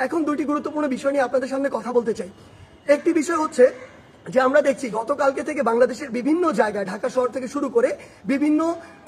এখন দুটি গুরুত্বপূর্ণ বিষয় নিয়ে আপনাদের সামনে কথা বলতে চাই। একটি বিষয় হচ্ছে যে আমরা দেখছি গতকালকে থেকে বাংলাদেশের বিভিন্ন জায়গায়, ঢাকা শহর থেকে শুরু করে বিভিন্ন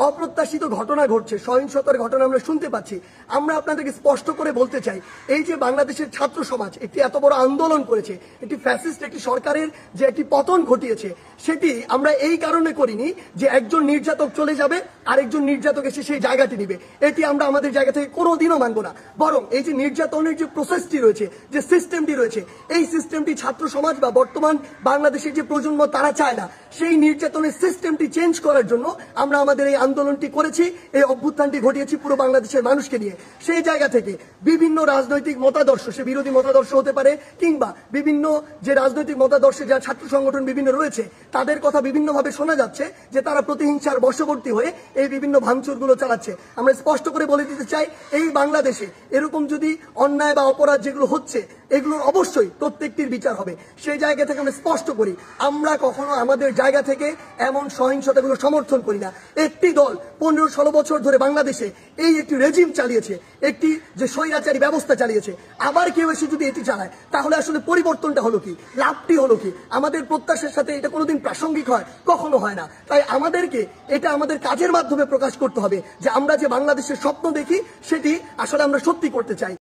অপ্রত্যাশিত ঘটনা ঘটছে, সহিংসতার ঘটনা আমরা শুনতে পাচ্ছি। আমরা আপনাদেরকে স্পষ্ট করে বলতে চাই, এই যে বাংলাদেশের ছাত্র সমাজ একটি এত বড় আন্দোলন করেছে, একটি ফ্যাসিস্ট একটি সরকারের যে একটি পতন ঘটিয়েছে, সেটি আমরা এই কারণে করিনি যে একজন নির্যাতক চলে যাবে আরেকজন নির্যাতক এসে সেই জায়গাটি নিবে। এটি আমরা আমাদের জায়গা থেকে কোনোদিনও মানব না। বরং এই যে নির্যাতনের যে প্রসেসটি রয়েছে, যে সিস্টেমটি রয়েছে, এই সিস্টেমটি ছাত্র সমাজ বা বর্তমান বাংলাদেশের যে প্রজন্ম তারা চায় না। সেই নির্যাতনের সিস্টেমটি চেঞ্জ করার জন্য আমরা আমাদের এই আন্দোলনটি করেছি, এই অভ্যুত্থানটি ঘটিয়েছি পুরো বাংলাদেশের মানুষকে নিয়ে। সেই জায়গা থেকে বিভিন্ন রাজনৈতিক মতাদর্শ, সে বিরোধী মতাদর্শ হতে পারে কিংবা বিভিন্ন যে রাজনৈতিক মতাদর্শে যারা ছাত্র সংগঠন বিভিন্ন রয়েছে, তাদের কথা বিভিন্নভাবে শোনা যাচ্ছে যে তারা প্রতিহিংসার বশবর্তী হয়ে এই বিভিন্ন ভাঙচুরগুলো চালাচ্ছে। আমরা স্পষ্ট করে বলে দিতে চাই, এই বাংলাদেশে এরকম যদি অন্যায় বা অপরাধ যেগুলো হচ্ছে, এগুলোর অবশ্যই প্রত্যেকটির বিচার হবে। সেই জায়গা থেকে আমরা স্পষ্ট করি, আমরা কখনো আমাদের জায়গা থেকে এমন সহিংসতাগুলো সমর্থন করি না। একটি দল 15-16 বছর ধরে বাংলাদেশে এই একটি রেজিম চালিয়েছে, একটি যে স্বৈরাচারী ব্যবস্থা চালিয়েছে, আবার কেউ এসে যদি এটি চালায়, তাহলে আসলে পরিবর্তনটা হলো কি, লাভটি হলো কি? আমাদের প্রত্যাশার সাথে এটা কোনোদিন প্রাসঙ্গিক হয়? কখনো হয় না। তাই আমাদেরকে এটা আমাদের কাজের মাধ্যমে প্রকাশ করতে হবে যে আমরা যে বাংলাদেশের স্বপ্ন দেখি, সেটি আসলে আমরা সত্যি করতে চাই।